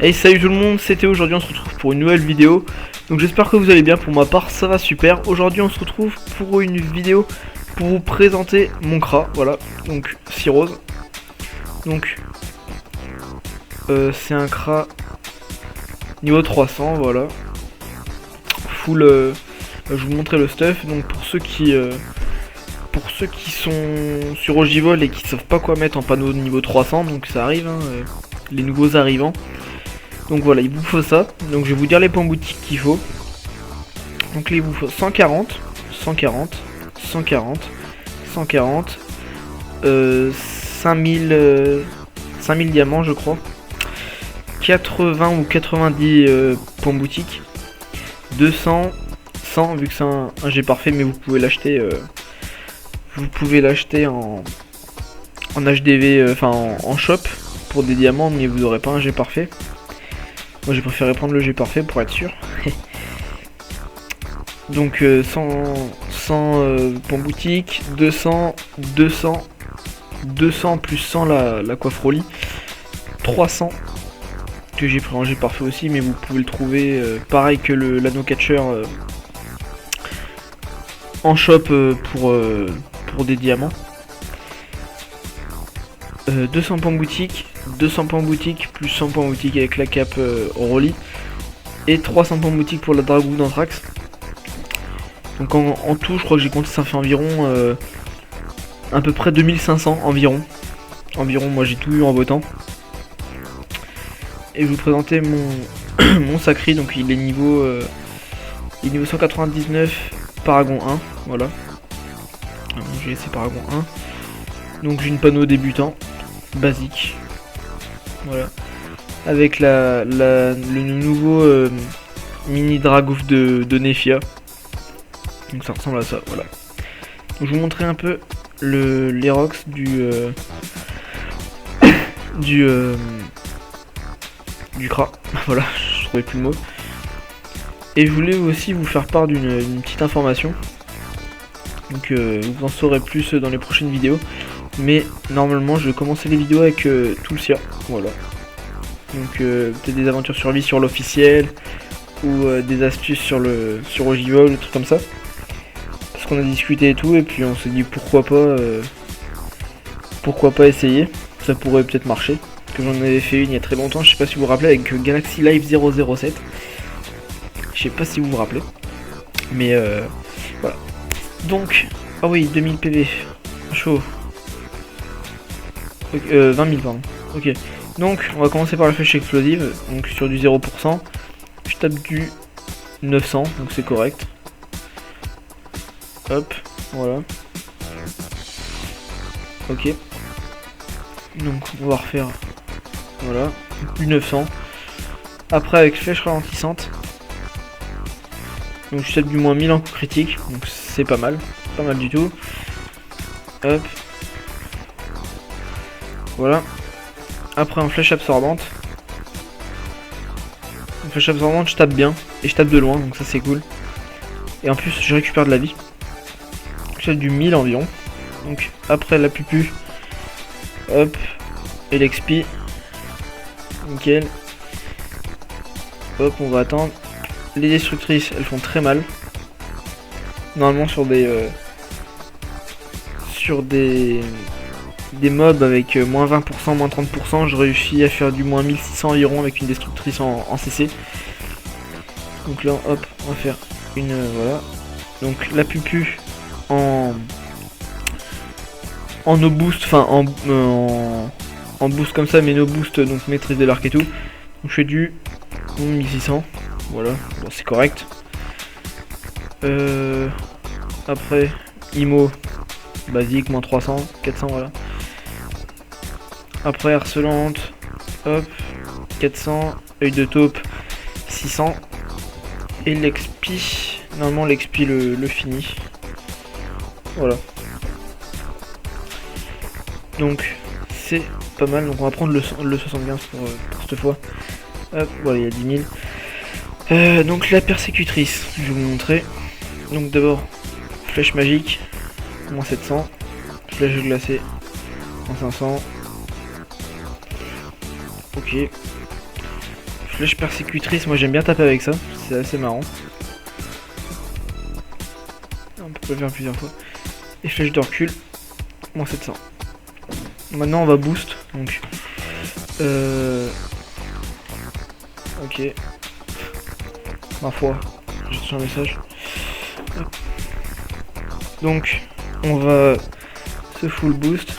Hey, salut tout le monde, c'était aujourd'hui, on se retrouve pour une nouvelle vidéo. Donc j'espère que vous allez bien, pour ma part ça va super. Aujourd'hui on se retrouve pour une vidéo pour vous présenter mon CRA, voilà, donc Cirrhose. Donc c'est un CRA niveau 300, voilà. Full, je vais vous montrer le stuff, donc pour ceux qui sont sur Ogivol et qui savent pas quoi mettre en panneau de niveau 300, donc ça arrive, hein, les nouveaux arrivants. Donc voilà, il vous faut ça. Donc je vais vous dire les points boutiques qu'il faut. Donc là, il vous faut 140, 140, 140, 140, 5000 diamants je crois, 80 ou 90 points boutiques, 200, 100 vu que c'est un G parfait, mais vous pouvez l'acheter en HDV, enfin en shop pour des diamants, mais vous n'aurez pas un G parfait. Moi j'ai préféré prendre le G parfait pour être sûr. Donc 100 points boutique, 200 plus 100 la coiffrolie, 300 que j'ai pris en G parfait aussi, mais vous pouvez le trouver pareil que l'anneau catcher en shop pour des diamants. 200 points boutique, 200 points boutique plus 100 points boutique avec la cape Rolly, et 300 points boutique pour la Dragoon d'Anthrax. Donc en tout, je crois que j'ai compté, ça fait environ à peu près 2500 environ. Moi j'ai tout eu en votant. Et je vais vous présenter mon Sacri, donc il est niveau 199 Paragon 1, voilà. J'ai laissé Paragon 1. Donc j'ai une panneau débutant basique, voilà, avec le nouveau mini Dragouf de Nefia. Donc ça ressemble à ça, voilà. Donc, je vais vous montrer un peu les rocks du CRA. Voilà, je trouvais plus le mot. Et je voulais aussi vous faire part d'une petite information. Donc vous en saurez plus dans les prochaines vidéos. Mais normalement je vais commencer les vidéos avec Tulsia, voilà. Donc peut-être des aventures survie sur l'officiel, ou des astuces sur Ogivol, des trucs comme ça. Parce qu'on a discuté et tout, et puis on s'est dit pourquoi pas essayer. Ça pourrait peut-être marcher. Que j'en avais fait une il y a très longtemps, je sais pas si vous vous rappelez, avec Galaxy Live 007. Je sais pas si vous vous rappelez. Mais voilà. Donc, ah oui, 2000 PV. Chaud. 20 000 pardon. Ok. Donc on va commencer par la flèche explosive. Donc sur du 0%. Je tape du 900, donc c'est correct. Hop, voilà. Ok. Donc on va refaire. Voilà. Du 900. Après avec flèche ralentissante. Donc je tape du moins 1000 en coup critique. Donc c'est pas mal. Pas mal du tout. Hop. Voilà. Après en flèche absorbante. En flèche absorbante je tape bien. Et je tape de loin, donc ça c'est cool. Et en plus je récupère de la vie. Je tape du 1000 environ. Donc après la pupu. Hop. Et l'expi. Nickel. Hop, on va attendre. Les destructrices elles font très mal. Normalement sur des mobs avec moins 20%, moins 30%, je réussis à faire du moins 1600 environ avec une destructrice en CC. Donc là, hop, on va faire une... voilà. Donc la pupu en no boost, enfin en boost comme ça, mais no boost, donc maîtrise de l'arc et tout. Donc je fais du 1600, voilà, bon, c'est correct. Après, IMO, basique, moins 300, 400, voilà. Après harcelante, hop, 400, œil de taupe, 600. Et l'expi, normalement l'expi le finit. Voilà. Donc c'est pas mal, donc on va prendre le 75 pour cette fois. Hop, voilà, il y a 10 000. Donc la persécutrice, je vais vous montrer. Donc d'abord, flèche magique, moins 700. Flèche glacée, moins 500. Ok. flèche persécutrice, moi j'aime bien taper avec ça, c'est assez marrant. On peut le faire plusieurs fois. Et flèche de recul, moins 700. Maintenant on va boost, donc ok. Ma foi, j'ai reçu un message. Hop. Donc on va se full boost.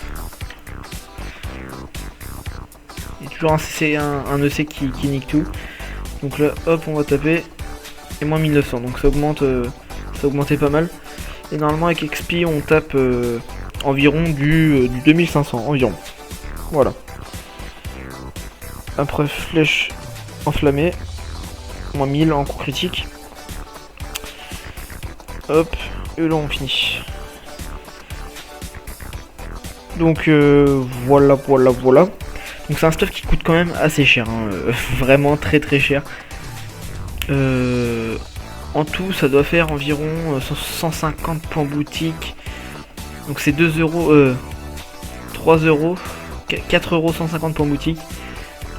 Il y a toujours un EC qui nique tout. Donc là hop on va taper. Et moins 1900, donc ça augmente, ça a augmenté pas mal. Et normalement avec XP on tape environ du 2500 environ. Voilà. Après flèche enflammée. Moins 1000 en coup critique. Hop. Et là on finit. Donc voilà. Donc c'est un stuff qui coûte quand même assez cher. Hein, vraiment très cher. En tout ça doit faire environ 150 points boutique. Donc c'est 2 euros, 3 euros, 4 euros 150 points boutique.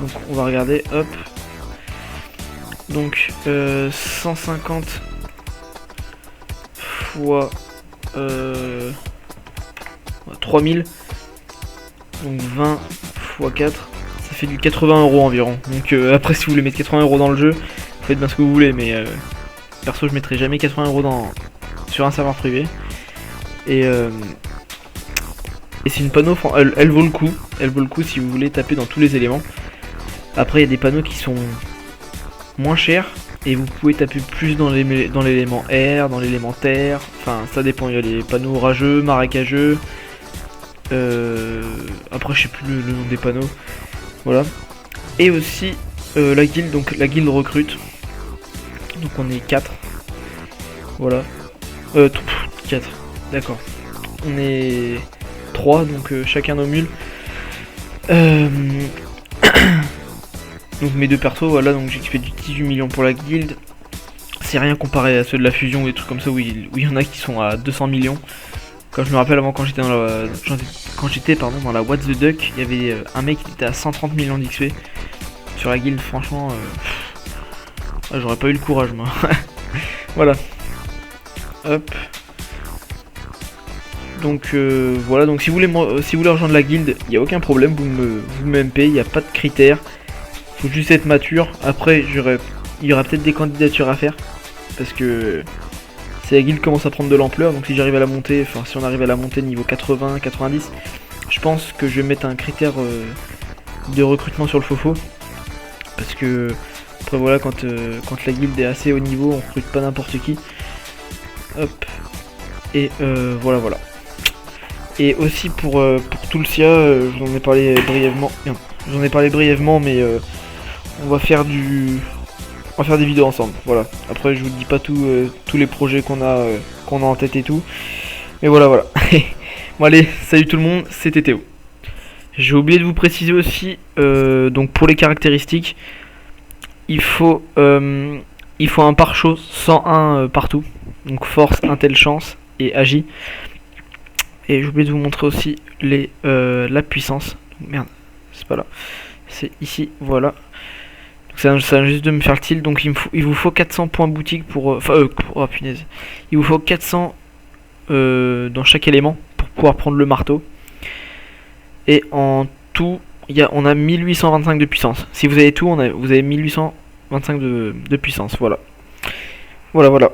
Donc on va regarder, hop. Donc 150 fois 3000. Donc 20 fois 4. Ça fait du 80 euros environ. Donc après si vous voulez mettre 80 euros dans le jeu, vous faites bien ce que vous voulez. Mais perso je mettrai jamais 80 euros sur un serveur privé. Et c'est une panneau, elle vaut le coup. Elle vaut le coup si vous voulez taper dans tous les éléments. Après il y a des panneaux qui sont moins chers et vous pouvez taper plus dans l'élément air, dans l'élément terre. Enfin ça dépend, il y a les panneaux orageux, marécageux. Après je sais plus le nom des panneaux. Voilà. Et aussi la guilde, donc la guilde recrute. Donc on est 4. Voilà. 4. D'accord. On est 3, donc chacun nos mules. Donc mes deux persos, voilà, donc j'ai fait du 18 millions pour la guilde. C'est rien comparé à ceux de la fusion ou des trucs comme ça où il y en a qui sont à 200 millions. Quand je me rappelle avant, quand j'étais dans la What the Duck, il y avait un mec qui était à 130 millions d'XP sur la guilde. Franchement, j'aurais pas eu le courage moi. Voilà. Hop. Donc voilà, donc si vous voulez rejoindre la guilde, il n'y a aucun problème, vous me MP, il n'y a pas de critères. Faut juste être mature. Après il y aura peut-être des candidatures à faire. Parce que si la guilde commence à prendre de l'ampleur, donc si j'arrive à la monter, enfin si on arrive à la monter niveau 80, 90, je pense que je vais mettre un critère de recrutement sur le fofo. Parce que après voilà, quand la guilde est assez haut niveau, on recrute pas n'importe qui. Hop. Et voilà. Et aussi pour Tulsia, je vous en ai parlé brièvement. Bien, je vous en ai parlé brièvement, mais on va faire des vidéos ensemble. Voilà. Après, je vous dis pas tous les projets qu'on a en tête et tout. Mais voilà. Bon allez, salut tout le monde, c'était Théo. J'ai oublié de vous préciser aussi, donc pour les caractéristiques, il faut un pare-chaud 101 partout. Donc force, intel, chance et agi. Et j'ai oublié de vous montrer aussi la puissance. Merde, c'est pas là. C'est ici, voilà. Donc ça vient juste de me faire le tilt. Donc il vous faut 400 points boutique pour... oh punaise. Il vous faut 400 dans chaque élément pour pouvoir prendre le marteau. Et en tout, on a 1825 de puissance. Si vous avez tout, vous avez 1825 de puissance, voilà. Voilà.